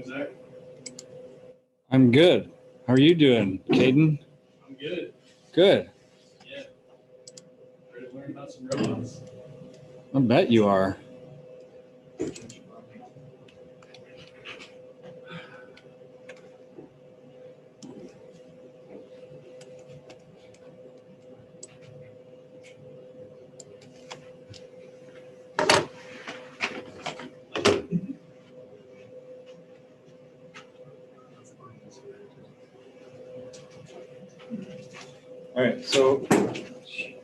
Zach? I'm good. How are you doing, Caden? I'm good. Good. Yeah. Ready to learn about some robots? I bet you are. All right, so today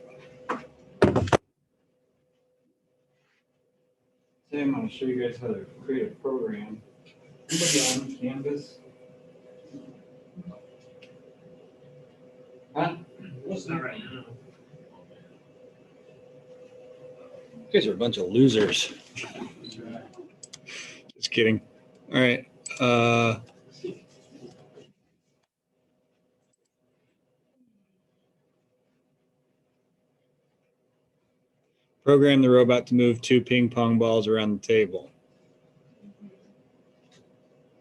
I'm going to show you guys how to create a program. Anybody on Canvas? Huh? What's that right now? You guys are a bunch of losers. Just kidding. All right. Program the robot to move 2 ping pong balls around the table.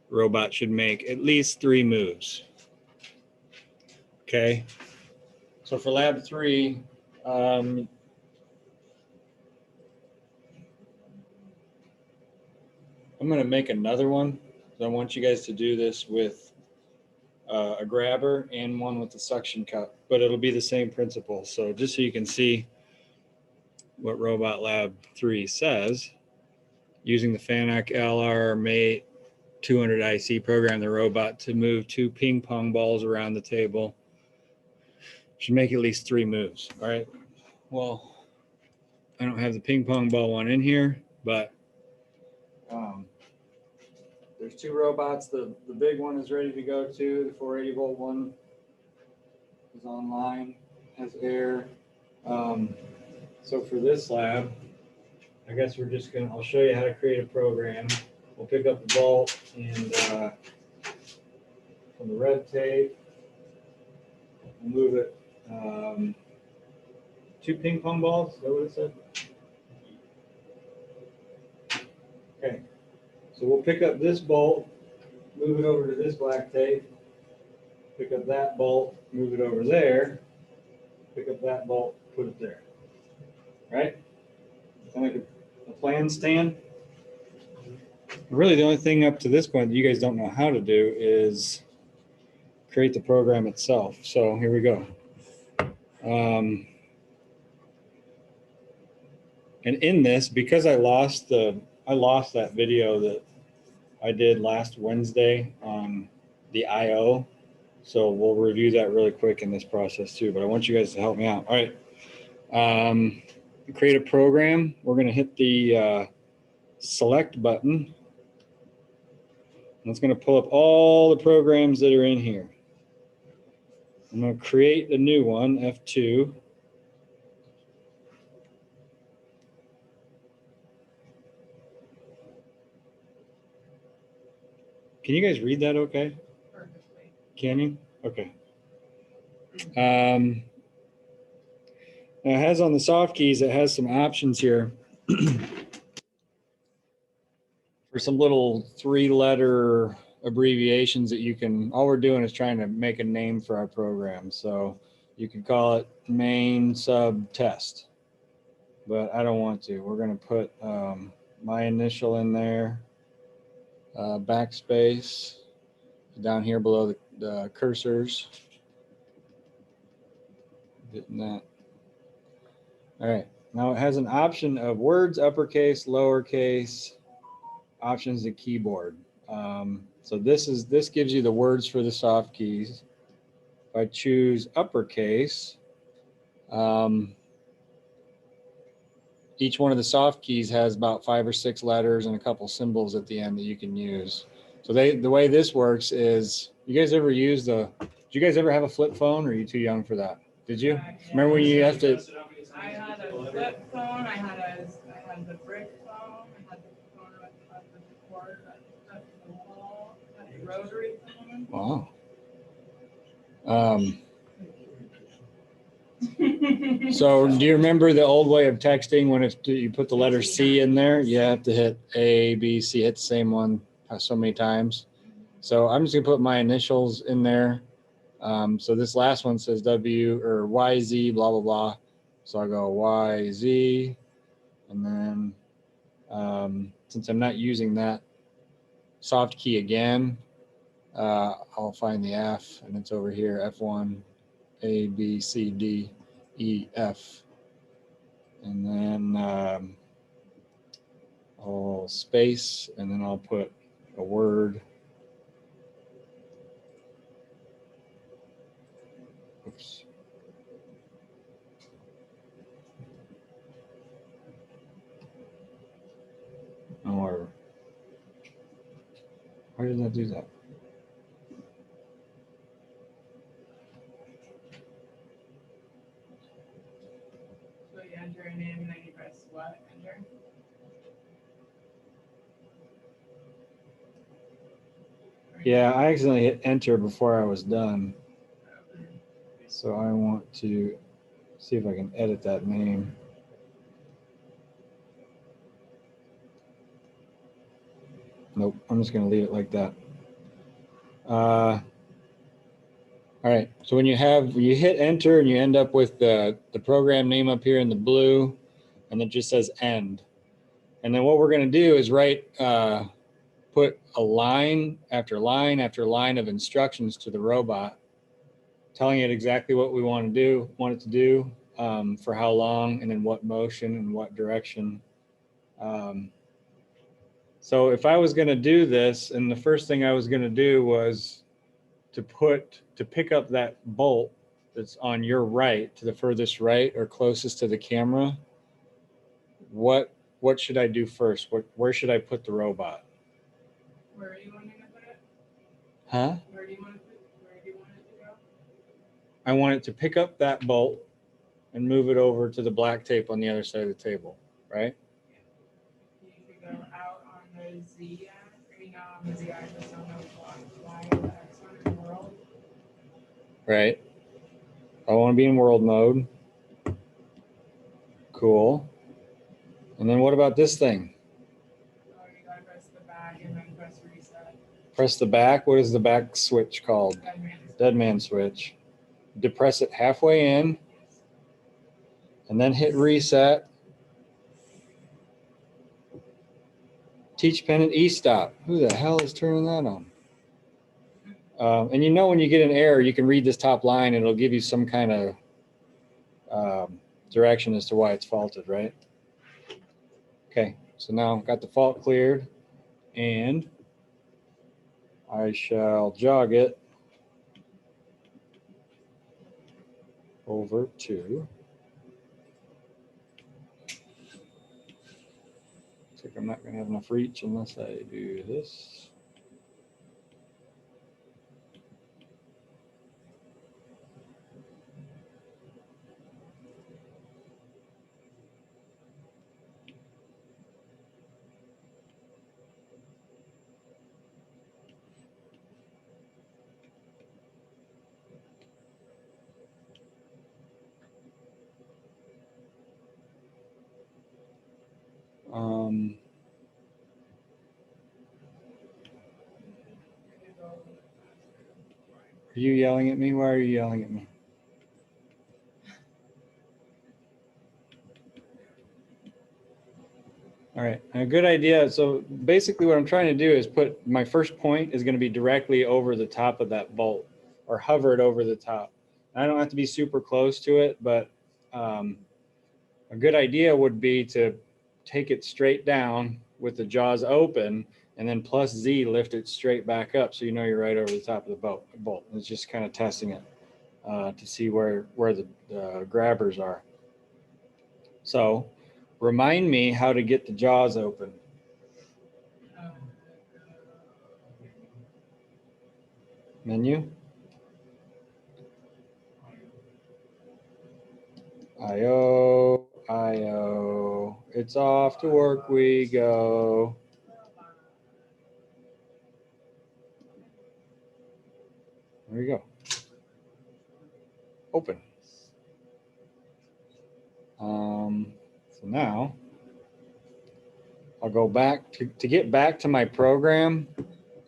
The robot should make at least 3 moves. Okay. So for lab 3, I'm going to make another one. So I want you guys to do this with a grabber and one with the suction cup, but it'll be the same principle. So just so you can see what Robot Lab 3 says, using the FANUC LR Mate 200 IC, program the robot to move 2 ping pong balls around the table. Should make at least 3 moves. All right. Well, I don't have the ping pong ball one in here, but there's 2 robots. The big one is ready to go to. The 480 volt one is online, has air. So for this lab, I guess we're just gonna, I'll show you how to create a program. We'll pick up the bolt and from the red tape, we'll move it 2 ping pong balls, is that what it said? Okay, so we'll pick up this bolt, move it over to this black tape, pick up that bolt, move it over there, pick up that bolt, put it there. Right? Sound like a plan, Stan? Really, the only thing up to this point that you guys don't know how to do is create the program itself. So here we go. And in this, because I lost that video that I did last Wednesday on the I/O. So we'll review that really quick in this process too. But I want you guys to help me out. All right. Create a program. We're going to hit the select button. And it's going to pull up all the programs that are in here. I'm going to create a new one, F2. Can you guys read that okay? Perfectly. Can you? Okay. Now it has on the soft keys, it has some options here for some little 3-letter abbreviations that you can, all we're doing is trying to make a name for our program. So you can call it main sub test, but I don't want to. We're going to put my initial in there, backspace down here below the cursors. Getting that. All right. Now it has an option of words, uppercase, lowercase, options to keyboard. So this gives you the words for the soft keys. If I choose uppercase, each one of the soft keys has about 5 or 6 letters and a couple symbols at the end that you can use. So the way this works is, you guys ever use did you guys ever have a flip phone, or are you too young for that? Did you? Remember when you have to? I had a flip phone, I had the brick phone, I had the phone with the cord that's the wall, I had the rotary phone. Wow. So do you remember the old way of texting when you put the letter C in there? You have to hit A, B, C, hit the same one. so many times. So I'm just gonna put my initials in there. So this last one says W or YZ, blah, blah, blah. So I'll go YZ, and then since I'm not using that soft key again, I'll find the F, and it's over here, F1, A, B, C, D, E, F. And then I'll space, and then I'll put a word. Oops. Or why did that do that? So you enter your name and then you press what? Enter? Yeah, I accidentally hit enter before I was done. So I want to see if I can edit that name. Nope, I'm just going to leave it like that. All right, so when you hit enter and you end up with the program name up here in the blue, and it just says end. And then what we're going to do is put a line after line after line of instructions to the robot, telling it exactly what we want it to do, for how long, and in what motion and what direction. So if I was going to do this, and the first thing I was going to do was to pick up that bolt that's on your right, to the furthest right or closest to the camera, what should I do first? Where should I put the robot? Where are you wanting to put it? Huh? Where do you want it to go? I want it to pick up that bolt and move it over to the black tape on the other side of the table, right? You could go out on the Z on the Z axis on the Y or the X one in the world. Right. I want to be in world mode. Cool. And then what about this thing? Oh, you gotta press the back and then press reset. Press the back. What is the back switch called? Dead man. Dead man switch. Depress it halfway in, Yes. and then hit reset. Teach pennant e-stop. Who the hell is turning that on? And you know when you get an error, you can read this top line, and it'll give you some kind of direction as to why it's faulted, right? Okay, so now I've got the fault cleared, and I shall jog it over to, looks like I'm not going to have enough reach unless I do this. Are you yelling at me? Why are you yelling at me? All right, a good idea. So basically what I'm trying to do is put my first point is going to be directly over the top of that bolt, or hover it over the top. I don't have to be super close to it, but a good idea would be to take it straight down with the jaws open, and then plus Z lift it straight back up, so you know you're right over the top of the bolt. It's just kind of testing it to see where the grabbers are. So remind me how to get the jaws open. Menu. IO, IO, it's off to work we go. There you go. Open. So now I'll go back to get back to my program.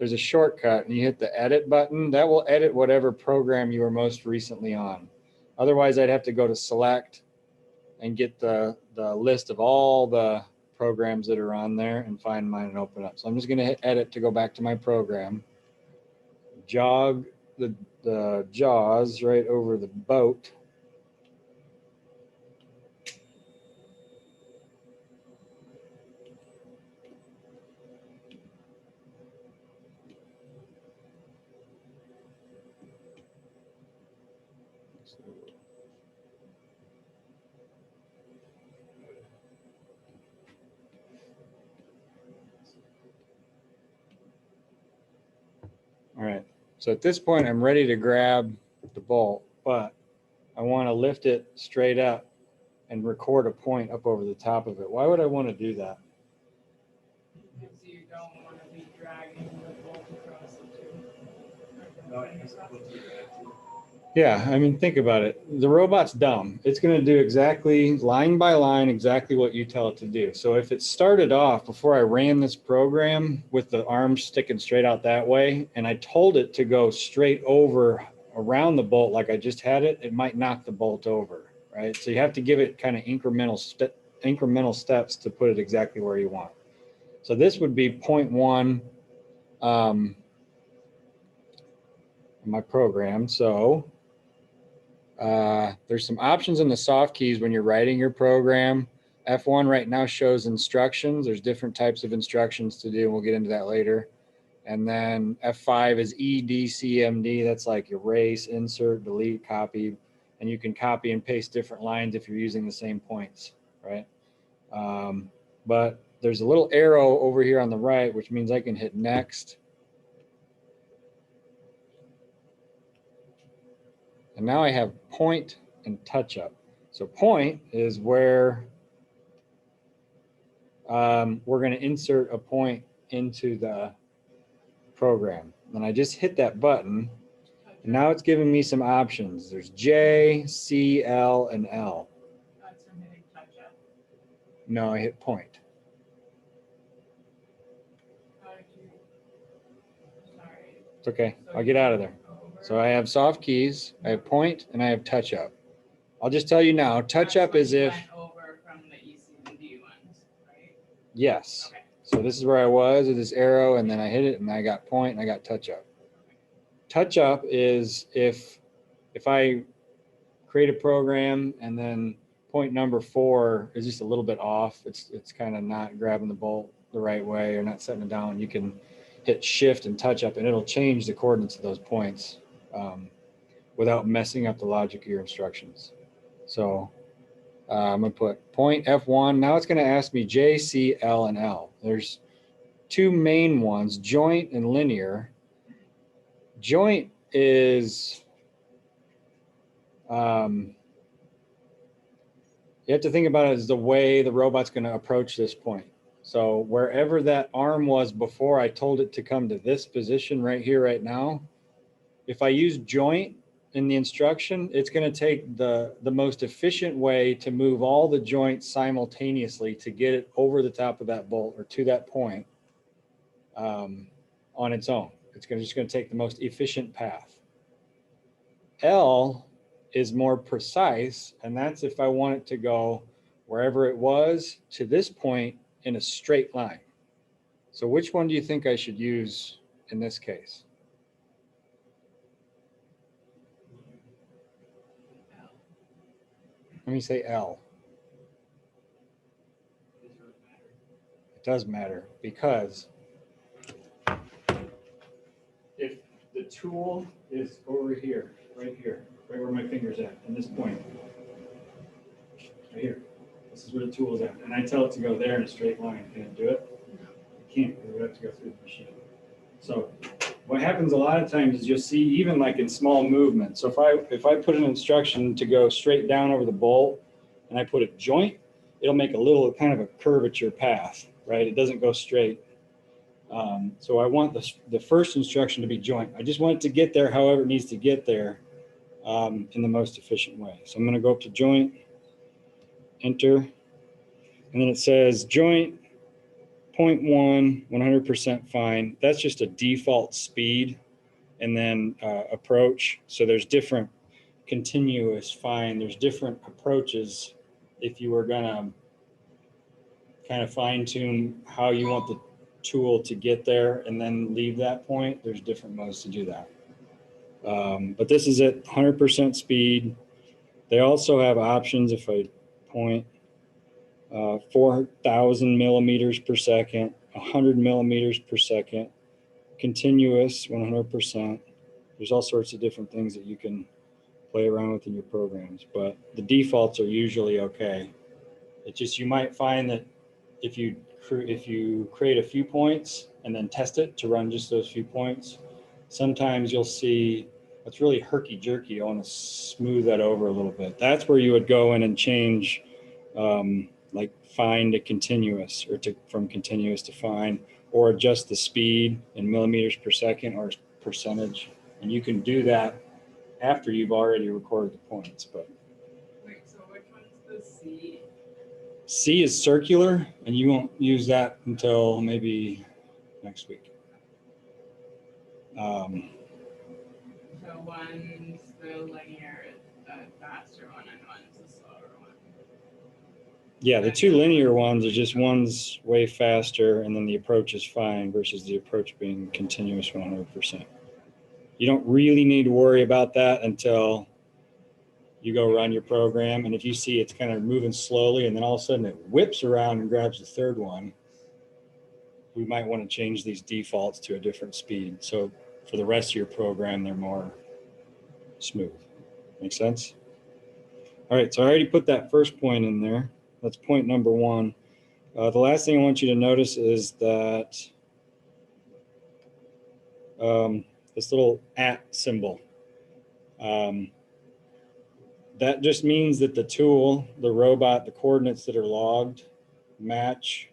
there's a shortcut and you hit the edit button. That will edit whatever program you were most recently on. Otherwise, I'd have to go to select and get the list of all the programs that are on there and find mine and open up. So I'm just going to hit edit to go back to my program. Jog the jaws right over the boat. All right, so at this point, I'm ready to grab the bolt, but I want to lift it straight up and record a point up over the top of it. Why would I want to do that? Because you don't want to be dragging the bolt across the tube. No, it has to go through that too. Yeah, I mean, think about it. The robot's dumb. It's going to do exactly line by line, exactly what you tell it to do. So if it started off before I ran this program with the arms sticking straight out that way, and I told it to go straight over around the bolt like I just had it, it might knock the bolt over, right? So you have to give it kind of incremental steps to put it exactly where you want. So this would be 0.1 my program. So there's some options in the soft keys when you're writing your program. F1 right now shows instructions. There's different types of instructions to do. We'll get into that later. And then F5 is EDCMD. That's like erase, insert, delete, copy. And you can copy and paste different lines if you're using the same points, right? But there's a little arrow over here on the right, which means I can hit next. And now I have point and touch up. So point is where we're going to insert a point into the program. And I just hit that button. And now it's giving me some options. There's J, C, L, and L. That's from hitting touch up. No, I hit point. How did you? Sorry. It's okay. I'll get out of there. So I have soft keys, I have point, and I have touch up. I'll just tell you now, touch up is if, Went over from the ECMD ones, right? yes. Okay. So this is where I was with this arrow, and then I hit it, and I got point, and I got touch up. Touch up is if I create a program and then point number 4 is just a little bit off. It's kind of not grabbing the bolt the right way or not setting it down. You can hit shift and touch up, and it'll change the coordinates of those points without messing up the logic of your instructions. So I'm going to put point F1. Now it's going to ask me J, C, L, and L. There's two main ones, joint and linear. Joint is, you have to think about it as the way the robot's going to approach this point. So wherever that arm was before I told it to come to this position right here, right now, if I use joint in the instruction, it's going to take the most efficient way to move all the joints simultaneously to get it over the top of that bolt or to that point on its own. It's just going to take the most efficient path. L is more precise, and that's if I want it to go wherever it was to this point in a straight line. So which one do you think I should use in this case? Let me say L. It does matter because if the tool is over here, right where my finger's at this point, right here. This is where the tool is at. And I tell it to go there in a straight line. Can it do it? It can't. It would have to go through the machine. So what happens a lot of times is you'll see even like in small movements. So if I put an instruction to go straight down over the bolt and I put a joint, it'll make a little kind of a curvature path, right? It doesn't go straight. So I want the first instruction to be joint. I just want it to get there however it needs to get there in the most efficient way. So I'm going to go up to joint, enter, and then it says joint 0.1, 100% fine. That's just a default speed, and then approach. So there's different continuous fine. There's different approaches if you were gonna kind of fine tune how you want the tool to get there and then leave that point. There's different modes to do that. But this is at 100% speed. They also have options if I point 4,000 millimeters per second, 100 millimeters per second, continuous 100%. There's all sorts of different things that you can play around with in your programs, but the defaults are usually okay. It's just, you might find that if you create a few points and then test it to run just those few points, sometimes you'll see it's really herky-jerky. You want to smooth that over a little bit. That's where you would go in and change like fine to continuous, or from continuous to fine, or adjust the speed in millimeters per second or percentage. And you can do that after you've already recorded the points. But Wait, so which one's the C? C is circular, and you won't use that until maybe next week. So one's the linear, the faster one, and one's the slower one. Yeah, the two linear ones are just, one's way faster, and then the approach is fine versus the approach being continuous 100%. You don't really need to worry about that until you go run your program. And if you see it's kind of moving slowly and then all of a sudden it whips around and grabs the third one, we might want to change these defaults to a different speed. So for the rest of your program, they're more smooth. Make sense? All right, so I already put that first point in there. That's point number 1. The last thing I want you to notice is that this little @ symbol. That just means that the tool, the robot, the coordinates that are logged match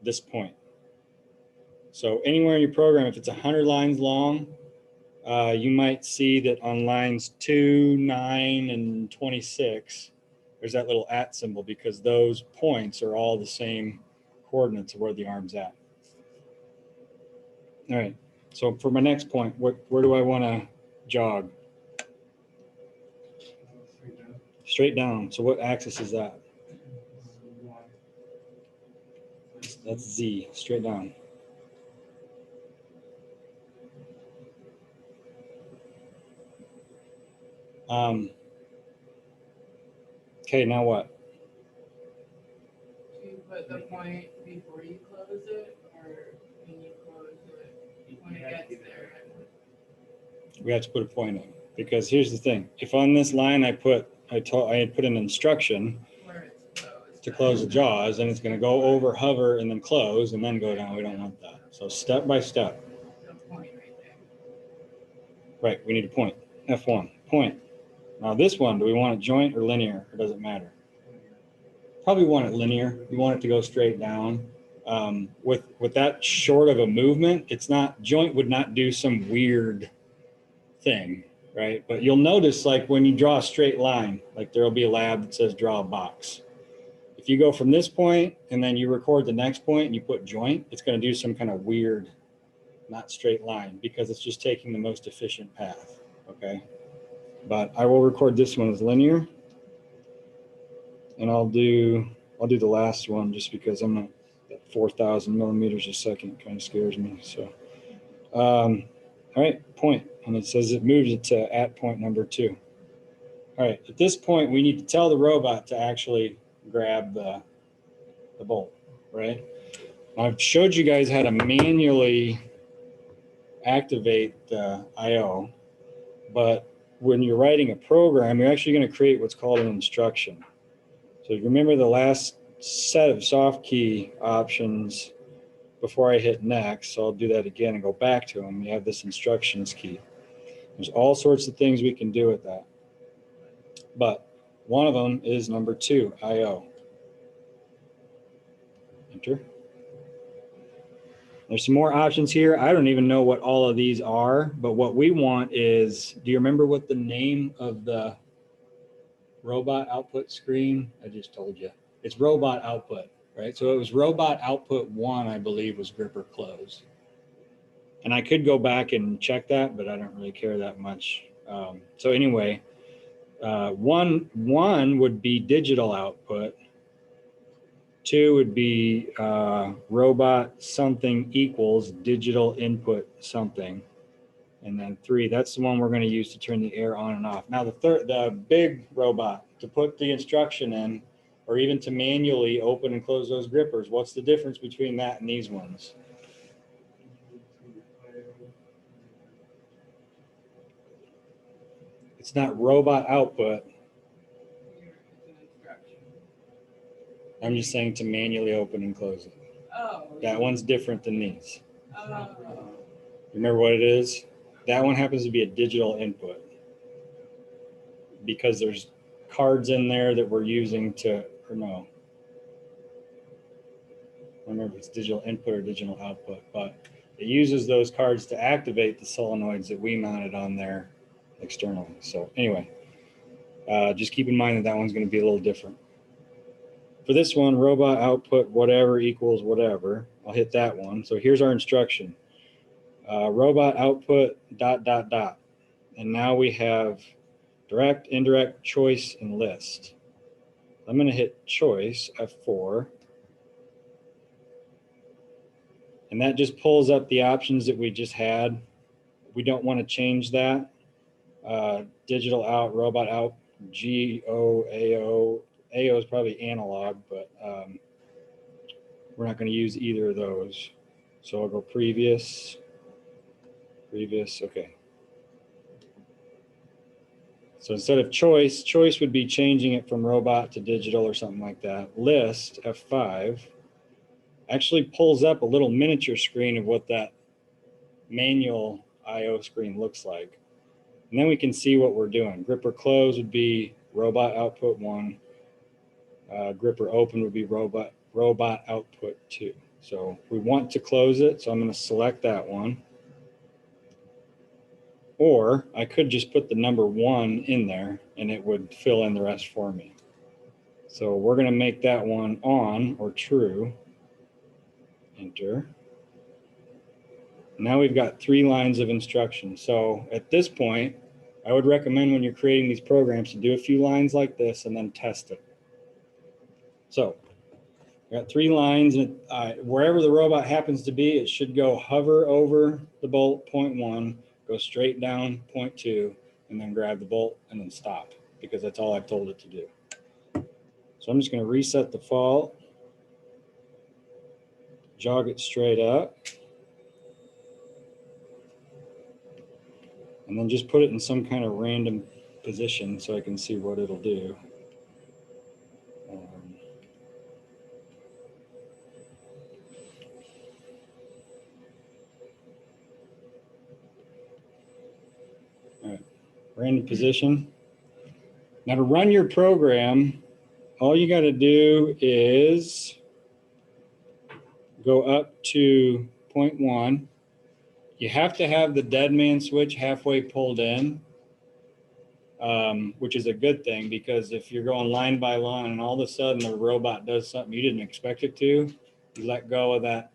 this point. So anywhere in your program, if it's 100 lines long, you might see that on lines 2, 9, and 26, there's that little @ symbol, because those points are all the same coordinates of where the arm's at. All right, so for my next point, where do I want to jog? Straight down. So what axis is that? That's Z, straight down. Okay, now what? Do you put the point before you close it, or when you close it, when it gets there? We have to put a point in, because here's the thing. If on this line I had put an instruction Where it's closed. to close the jaws, and it's going to go over, hover, and then close, and then go down. We don't want that. So step by step. The point right there. Right, we need a point. F1, point. Now this one, do we want it joint or linear, or does it matter? Probably want it linear. You want it to go straight down. With that short of a movement, it's not, joint would not do some weird thing, right? But you'll notice, like when you draw a straight line, like there'll be a lab that says draw a box. If you go from this point and then you record the next point and you put joint, it's going to do some kind of weird, not straight line, because it's just taking the most efficient path. Okay. But I will record this one as linear, and I'll do the last one just because I'm not, that 4,000 millimeters a second kind of scares me. So, all right, point, and it says it moves it to @ point number 2. All right, at this point, we need to tell the robot to actually grab the bolt, right? I've showed you guys how to manually activate the IO, but when you're writing a program, you're actually going to create what's called an instruction. So remember the last set of soft key options before I hit next. So I'll do that again and go back to them. You have this instructions key. There's all sorts of things we can do with that. But one of them is number 2, IO. Enter. There's some more options here. I don't even know what all of these are, but what we want is, do you remember what the name of the robot output screen? I just told you. It's robot output. right? So it was robot output 1, I believe, was gripper close. And I could go back and check that, but I don't really care that much. So anyway, one would be digital output. 2 would be robot something equals digital input something. And then 3, that's the one we're going to use to turn the air on and off. Now the big robot, to put the instruction in, or even to manually open and close those grippers, what's the difference between that and these ones? It's not robot output. It's an instruction. I'm just saying to manually open and close it. Oh. That one's different than these. Oh. Remember what it is? That one happens to be a digital input because there's cards in there that we're using to, or no. I don't remember if it's digital input or digital output, but it uses those cards to activate the solenoids that we mounted on there externally. So anyway, just keep in mind that that one's going to be a little different. For this one, robot output whatever equals whatever. I'll hit that one. So here's our instruction. Robot output ... And now we have direct, indirect, choice, and list. I'm going to hit choice, F4. And that just pulls up the options that we just had. We don't want to change that. Digital out, robot out, GO, AO. AO is probably analog, but we're not going to use either of those. So I'll go previous, okay. So instead of choice would be changing it from robot to digital or something like that. List, F5, actually pulls up a little miniature screen of what that manual IO screen looks like. And then we can see what we're doing. Gripper close would be robot output 1. Gripper open would be robot output 2. So we want to close it, so I'm going to select that one. Or I could just put the number 1 in there and it would fill in the rest for me. So we're going to make that one on or true. Enter. Now we've got 3 lines of instruction. So at this point, I would recommend when you're creating these programs to do a few lines like this and then test it. So I got 3 lines, and wherever the robot happens to be, it should go hover over the bolt, point 1, go straight down, point 2, and then grab the bolt and then stop, because that's all I've told it to do. So I'm just going to reset the fault, jog it straight up, and then just put it in some kind of random position so I can see what it'll do. All right, random position. Now to run your program, all you got to do is go up to point 1. You have to have the dead man switch halfway pulled in, which is a good thing, because if you're going line by line and all of a sudden the robot does something you didn't expect it to, you let go of that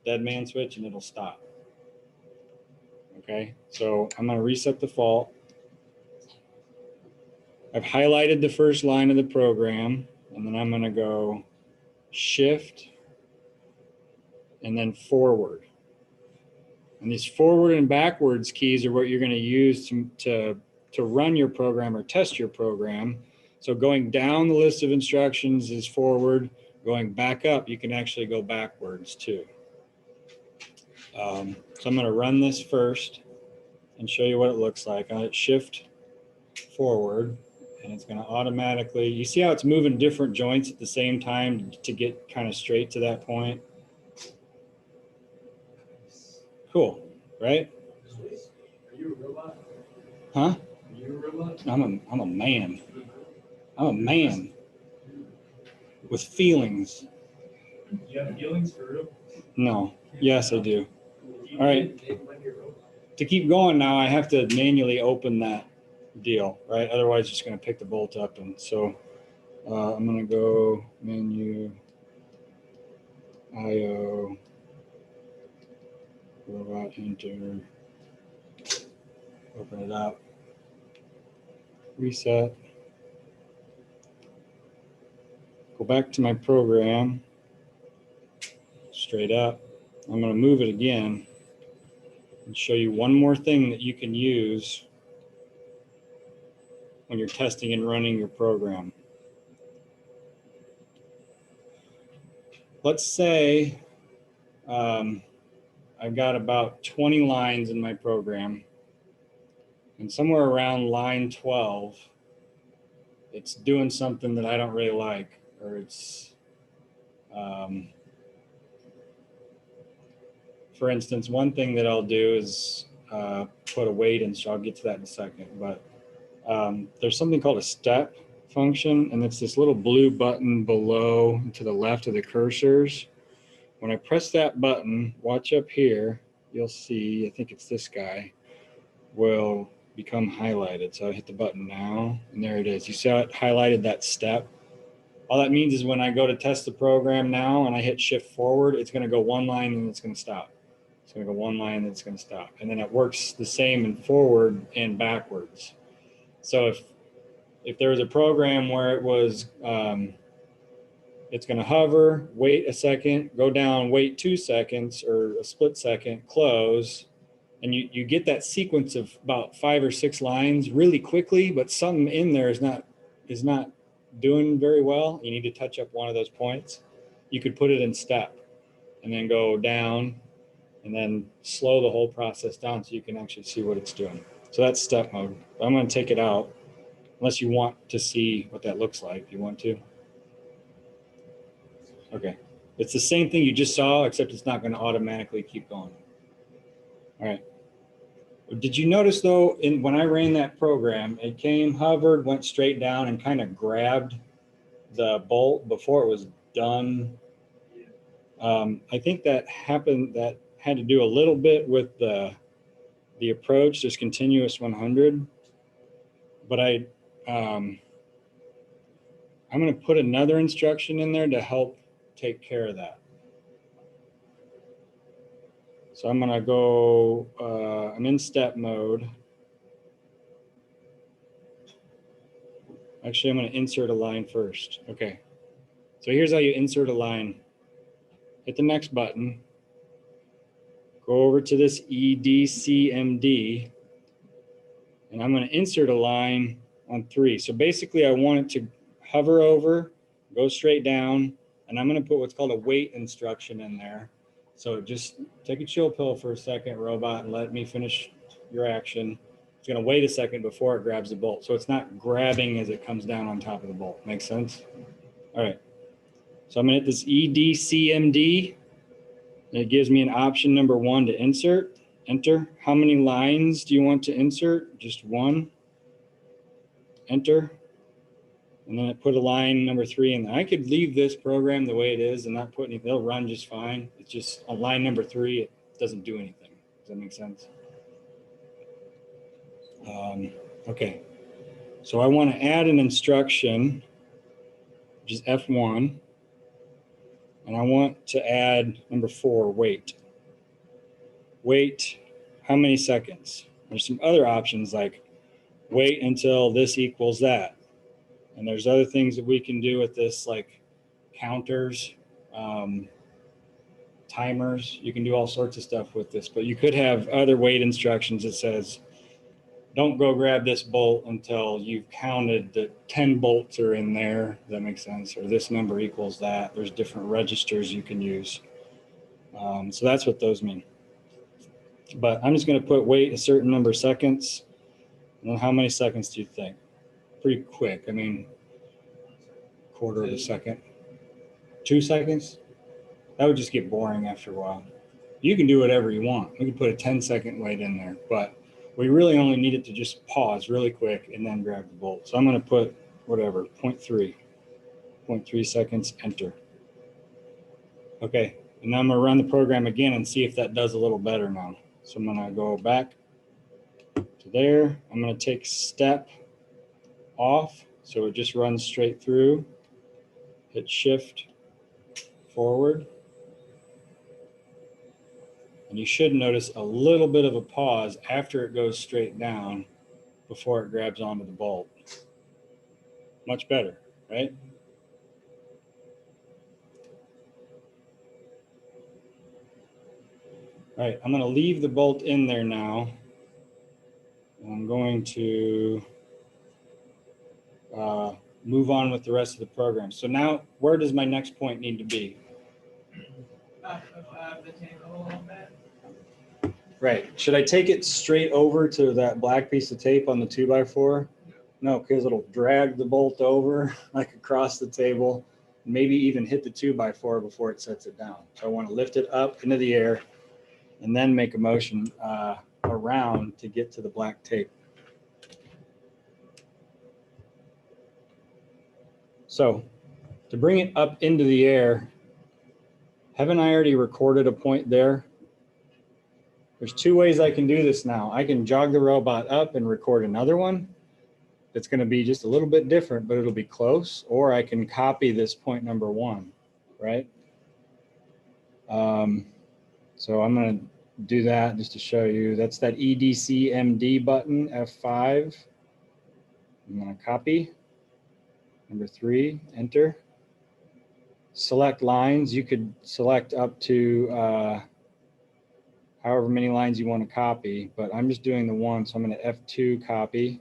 dead man switch and it'll stop. Okay, so I'm going to reset the fault. I've highlighted the first line of the program, and then I'm going to go shift and then forward. And these forward and backwards keys are what you're going to use to run your program or test your program. So going down the list of instructions is forward. Going back up, you can actually go backwards too. So I'm going to run this first and show you what it looks like. I'll hit shift forward, and it's going to automatically, you see how it's moving different joints at the same time to get kind of straight to that point? Cool, right? Are you a robot? Huh? Are you a robot? I'm a man. I'm a man with feelings. Do you have feelings for real? No. Yes, I do. You All right. did when you're a robot. To keep going now, I have to manually open that deal, right? Otherwise, it's just going to pick the bolt up. And so I'm going to go menu, IO, robot enter, open it up, reset, go back to my program, straight up. I'm going to move it again and show you one more thing that you can use when you're testing and running your program. Let's say I've got about 20 lines in my program, and somewhere around line 12, it's doing something that I don't really like, or it's, for instance, one thing that I'll do is put a weight in, so I'll get to that in a second, but there's something called a step function, and it's this little blue button below to the left of the cursors. When I press that button, watch up here, you'll see, I think it's this guy, will become highlighted. So I hit the button now, and there it is. You saw it highlighted that step. All that means is when I go to test the program now and I hit shift forward, it's going to go one line and it's going to stop. It's going to go one line and it's going to stop. And then it works the same in forward and backwards. So if there was a program where it was, it's going to hover, wait a second, go down, wait 2 seconds or a split second, close. And you get that sequence of about 5 or 6 lines really quickly, but something in there is not doing very well. You need to touch up one of those points. You could put it in step and then go down and then slow the whole process down so you can actually see what it's doing. So that's step mode. I'm going to take it out unless you want to see what that looks like. You want to? Okay. It's the same thing you just saw, except it's not going to automatically keep going. All right. Did you notice though, when I ran that program, it came, hovered, went straight down and kind of grabbed the bolt before it was done? I think that happened, that had to do a little bit with the approach, this continuous 100. But I'm going to put another instruction in there to help take care of that. So I'm going to go, I'm in step mode. Actually, I'm going to insert a line first. Okay. So here's how you insert a line. Hit the next button. Go over to this EDCMD. And I'm going to insert a line on 3. So basically, I want it to hover over, go straight down, and I'm going to put what's called a wait instruction in there. So just take a chill pill for a second, robot, and let me finish your action. It's going to wait a second before it grabs the bolt. So it's not grabbing as it comes down on top of the bolt. Make sense? All right. So I'm going to hit this EDCMD. And it gives me an option number 1 to insert. Enter. How many lines do you want to insert? Just 1. Enter. And then I put a line number 3 in there. I could leave this program the way it is and not put anything. It'll run just fine. It's just on line number 3, it doesn't do anything. Does that make sense? Okay. So I want to add an instruction, which is F1. And I want to add number 4, wait. Wait, how many seconds? There's some other options like wait until this equals that. And there's other things that we can do with this, like counters, timers. You can do all sorts of stuff with this, but you could have other wait instructions that says, don't go grab this bolt until you've counted that 10 bolts are in there. Does that make sense? Or this number equals that. There's different registers you can use. So that's what those mean. But I'm just going to put wait a certain number of seconds. And how many seconds do you think? Pretty quick. I mean, quarter of a second. 2 seconds? That would just get boring after a while. You can do whatever you want. We can put a 10-second wait in there, but we really only need it to just pause really quick and then grab the bolt. So I'm going to put whatever, 0.3 seconds, enter. Okay, and now I'm going to run the program again and see if that does a little better now. So I'm going to go back to there. I'm going to take step off so it just runs straight through. Hit shift forward. And you should notice a little bit of a pause after it goes straight down before it grabs onto the bolt. Much better, right? All right, I'm going to leave the bolt in there now. I'm going to move on with the rest of the program. So now, where does my next point need to be? Up above the table a little bit. Right. Should I take it straight over to that black piece of tape on the 2x4? No, because it'll drag the bolt over like across the table, maybe even hit the 2x4 before it sets it down. So I want to lift it up into the air and then make a motion around to get to the black tape. So to bring it up into the air, haven't I already recorded a point there? There's two ways I can do this now. I can jog the robot up and record another one. It's going to be just a little bit different, but it'll be close. Or I can copy this point number 1, right? So I'm going to do that just to show you. That's that EDCMD button, F5. I'm going to copy. Number 3, enter. Select lines. You could select up to however many lines you want to copy, but I'm just doing the one. So I'm going to F2 copy.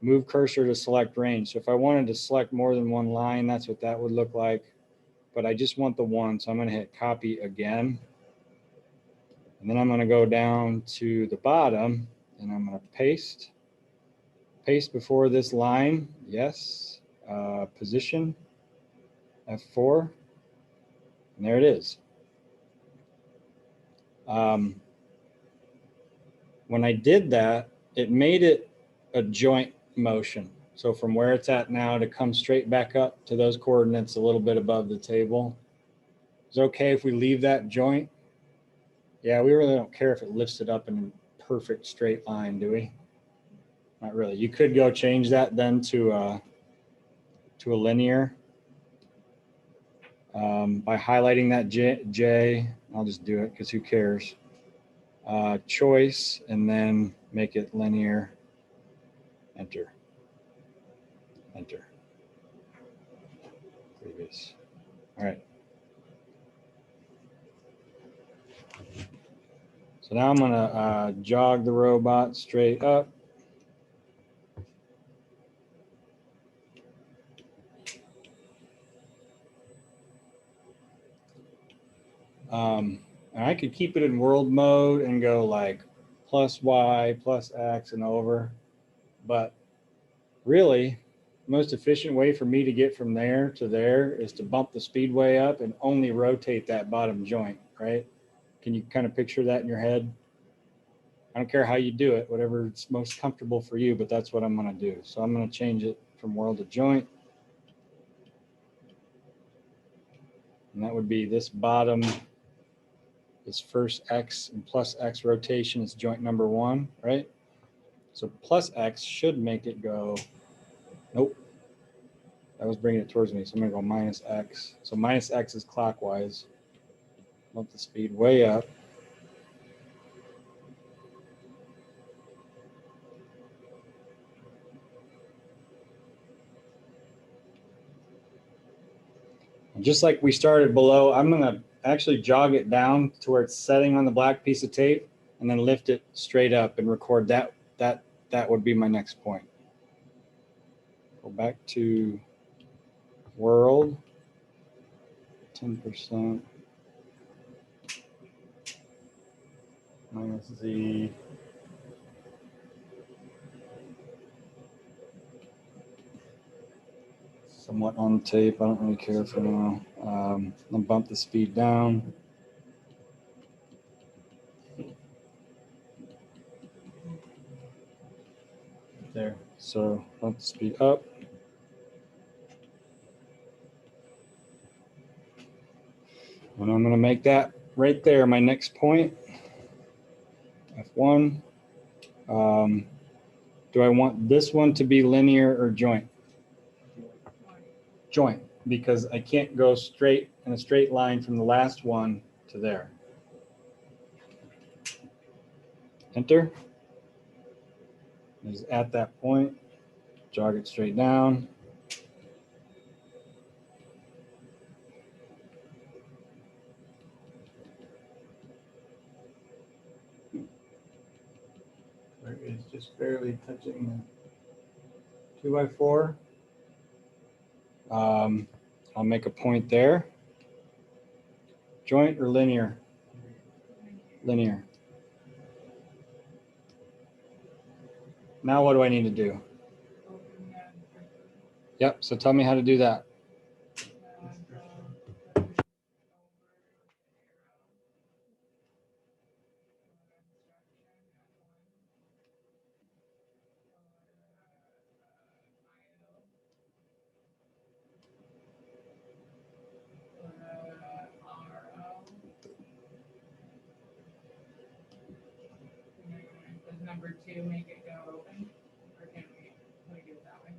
Move cursor to select range. So if I wanted to select more than one line, that's what that would look like. But I just want the one, so I'm going to hit copy again. And then I'm going to go down to the bottom and I'm going to paste. Paste before this line, yes. Position, F4. And there it is. When I did that, it made it a joint motion. So from where it's at now to come straight back up to those coordinates a little bit above the table. Is it okay if we leave that joint? Yeah, we really don't care if it lifts it up in a perfect straight line, do we? Not really. You could go change that then to a linear by highlighting that J. I'll just do it because who cares? Choice, and then make it linear. Enter. Enter. Previous. All right. So now I'm going to jog the robot straight up. And I could keep it in world mode and go like plus Y, plus X and over. But really, the most efficient way for me to get from there to there is to bump the speedway up and only rotate that bottom joint, right? Can you kind of picture that in your head? I don't care how you do it, whatever's most comfortable for you, but that's what I'm going to do. So I'm going to change it from world to joint. And that would be this bottom, this first X and plus X rotation is joint number 1, right? So plus X should make it go, nope. That was bringing it towards me. So I'm going to go minus X. So minus X is clockwise. Bump the speed way up. And just like we started below, I'm going to actually jog it down to where it's setting on the black piece of tape and then lift it straight up and record that. That would be my next point. Go back to world, 10%. Minus Z. Somewhat on tape. I don't really care for now. I'll bump the speed down. There. So bump the speed up. And I'm going to make that right there my next point. F1. Do I want this one to be linear or joint? Joint, because I can't go straight in a straight line from the last one to there. enter. Is at that point, jog it straight down. There is just barely touching the 2x4. I'll make a point there. Joint or linear? Linear. Now what do I need to do? Open that. Yep, so tell me how to do that. Does number 2 make it go open? Or can we do it that way?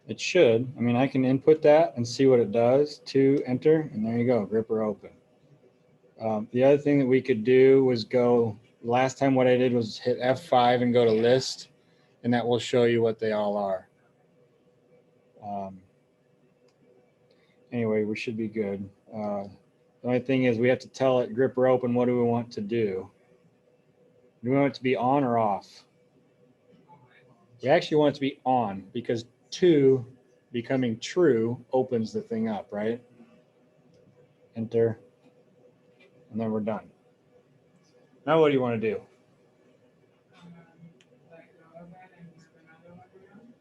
It should. I mean, I can input that and see what it does. 2, enter, and there you go, gripper open. The other thing that we could do was go, last time what I did was hit F5 and go to list, and that will show you what they all are. Anyway, we should be good. The only thing is we have to tell it gripper open, what do we want to do? Do we want it to be on or off? We actually want it to be on because 2 becoming true opens the thing up, right? Enter, and then we're done. Now what do you want to do? Let go of it and move another one around.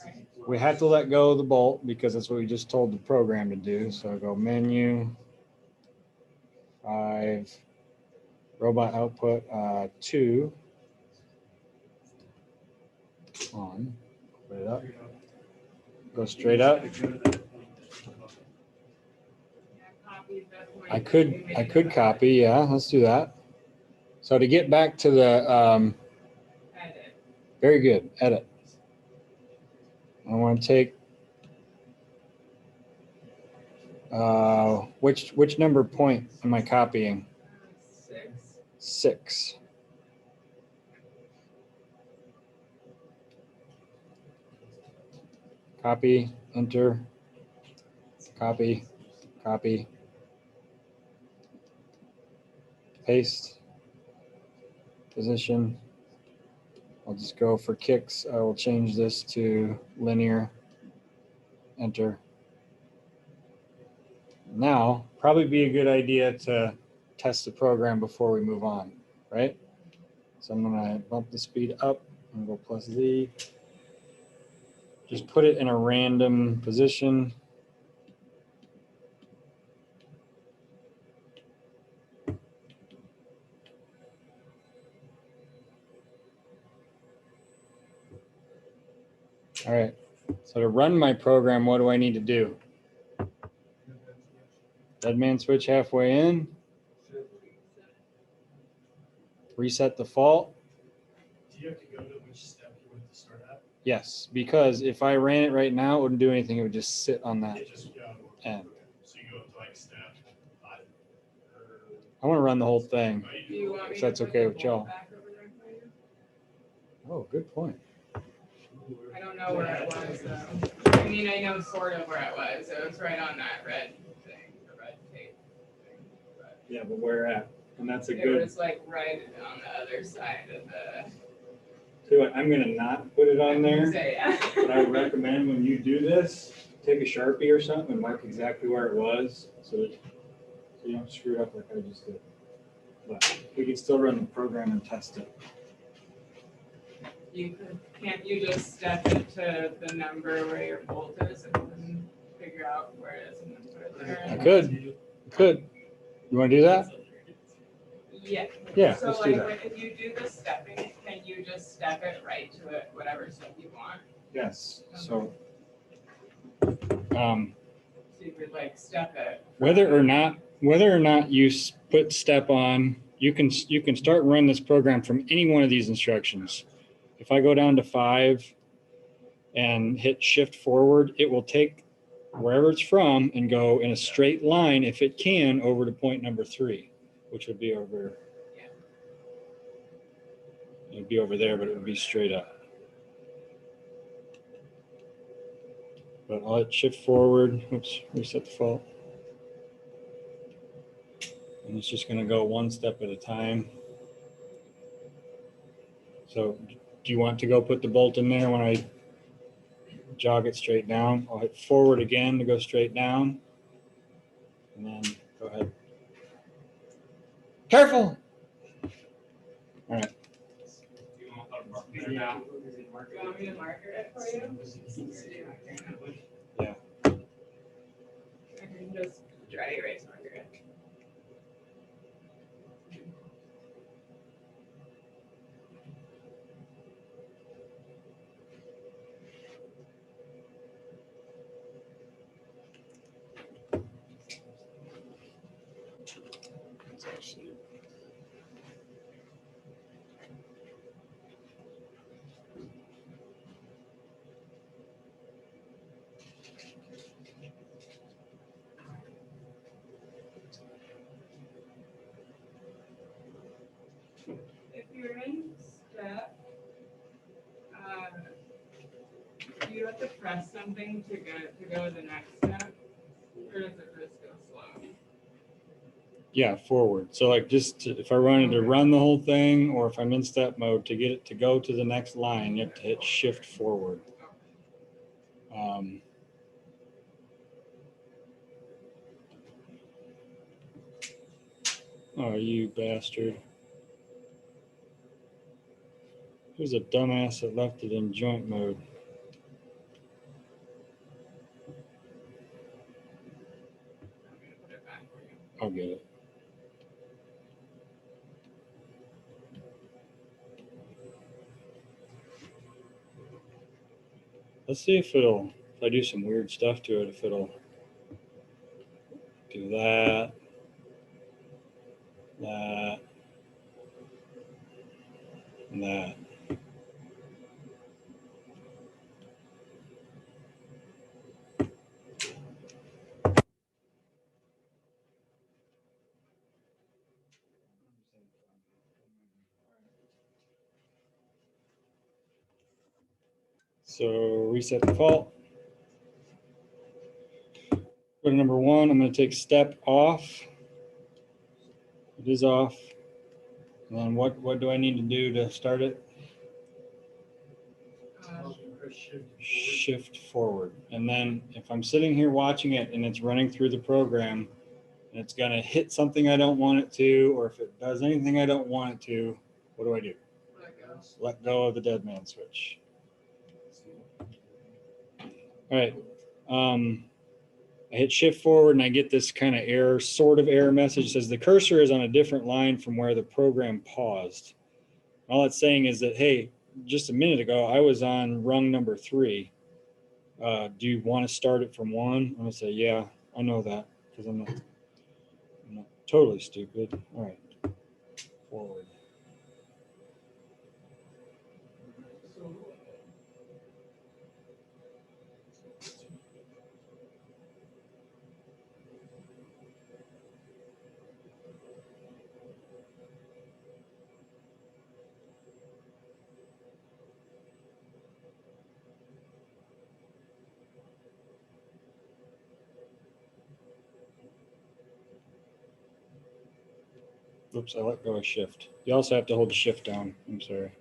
Right. We have to let go of the bolt because that's what we just told the program to do. So I go menu, 5, robot output, 2, on, put it up, go straight up. I could copy, yeah, let's do that. So to get back to the, Edit. very good, edit. I want to take, which number point am I copying? 6. 6. Copy, enter, copy, copy, paste, position. I'll just go for kicks. I will change this to linear, enter. Now, probably be a good idea to test the program before we move on, right? So I'm gonna bump the speed up and go plus Z. Just put it in a random position. All right, so to run my program, what do I need to do? Dead man switch halfway in, reset default. Do you have to go to which step you want to start at? Yes, because if I ran it right now, it wouldn't do anything. It would just sit on that It just go. end. So you go to like step 5. I want to run the whole thing. Do you want me If to that's put okay the with bolt y'all. back over there for you? Oh, good point. I don't know where it was though. I mean, I know sort of where it was. It was right on that red thing, the red tape thing. But Yeah, but where at? And that's a it good. was like right on the other side of the. I'm gonna not put it on there. Say, yeah. But I would recommend when you do this, take a Sharpie or something and mark exactly where it was so that so you don't screw it up like I just did. But we can still run the program and test it. Can't you just step it to the number where your bolt is and then figure out where it is and then put it there? I could. You want to do that? Yeah. Yeah, So let's do like, that. if you do the stepping, can you just step it right to it, whatever step you want? Yes. So, So you could like step it. whether or not you put step on, you can start run this program from any one of these instructions. If I go down to 5 and hit shift forward, it will take wherever it's from and go in a straight line, if it can, over to point number 3, which would be over. Yeah. It'd be over there, but it would be straight up. But I'll hit shift forward. Oops, reset the fault. And it's just going to go one step at a time. So do you want to go put the bolt in there when I jog it straight down? I'll hit forward again to go straight down. And then go ahead. Careful! All right. You want to mark it now? Do you want me to marker it for you? Yeah. I can just dry erase marker it. It's actually If you're in step, do you have to press something to go to the next step? Or does it just go slow? yeah, forward. So like if I wanted to run the whole thing, or if I'm in step mode to get it to go to the next line, you have to hit shift forward. Oh, you bastard. Who's a dumbass that left it in joint mode? I'm gonna put it back for you. I'll get it. Let's see if I do some weird stuff to it, if it'll do that, and that. So reset default. Go to number 1. I'm going to take step off. It is off. And then what do I need to do to start it? Shift forward. And then if I'm sitting here watching it and it's running through the program and it's going to hit something I don't want it to, or if it does anything I don't want it to, what do I do? Let go. Let go of the dead man switch. All right. I hit shift forward and I get this kind of error message. It says the cursor is on a different line from where the program paused. All it's saying is that, hey, just a minute ago, I was on rung number 3. Do you want to start it from 1? I'm going to say, yeah, I know that because I'm not totally stupid. All right. Forward. Oops, I let go of shift. You also have to hold the shift down. I'm sorry.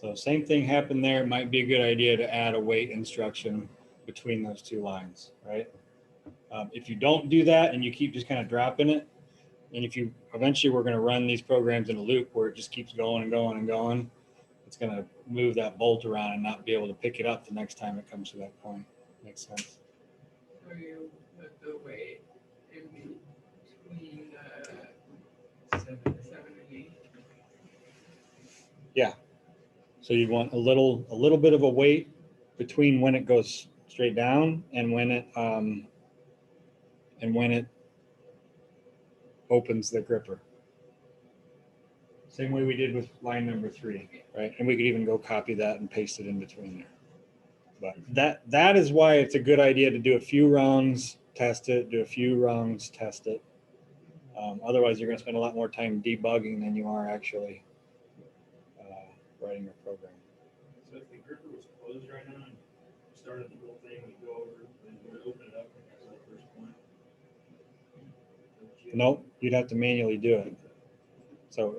So same thing happened there. It might be a good idea to add a wait instruction between those 2 lines, right? If you don't do that and you keep just kind of dropping it, and if you eventually we're going to run these programs in a loop where it just keeps going and going and going, it's going to move that bolt around and not be able to pick it up the next time it comes to that point. Makes sense. So you put the weight in between the 7 and 8. Yeah. So you want a little bit of a weight between when it goes straight down and when it opens the gripper. Same way we did with line number 3, right? And we could even go copy that and paste it in between there. But that is why it's a good idea to do a few rungs, test it, do a few rungs, test it. Otherwise, you're going to spend a lot more time debugging than you are actually writing your program. So if the gripper was closed right now and started the whole thing, we go over, and we'd open it up and that's the first point. Nope, you'd have to manually do it. So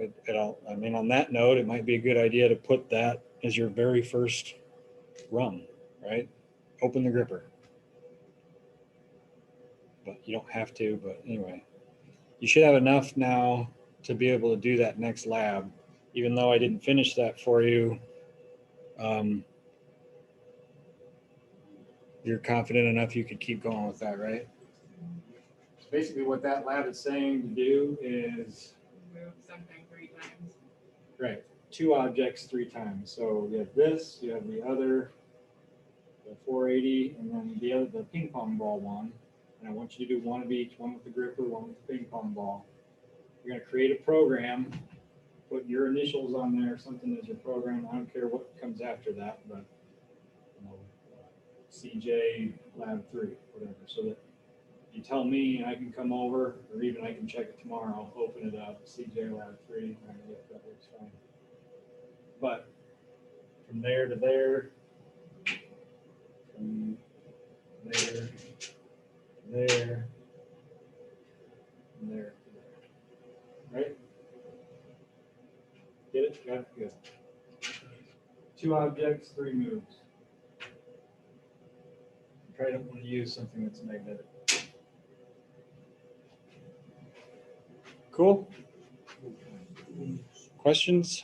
I mean, on that note, it might be a good idea to put that as your very first run, right? Open the gripper. But you don't have to, but anyway. You should have enough now to be able to do that next lab, even though I didn't finish that for you. You're confident enough you could keep going with that, right? So basically what that lab is saying to do is, Move something 3 times. right, 2 objects 3 times. So you have this, you have the other, the 480, and then the ping pong ball one. And I want you to do one of each, one with the gripper, one with the ping pong ball. You're going to create a program, put your initials on there, something as your program. I don't care what comes after that, but you know, CJ Lab 3, whatever, so that you tell me and I can come over, or even I can check it tomorrow. I'll open it up, CJ Lab 3. All right, yeah, that works fine. But from there to there, from there, to there, from there to there. Right? Get it? Got it? Good. 2 objects, 3 moves. You probably don't want to use something that's magnetic. Cool? Questions?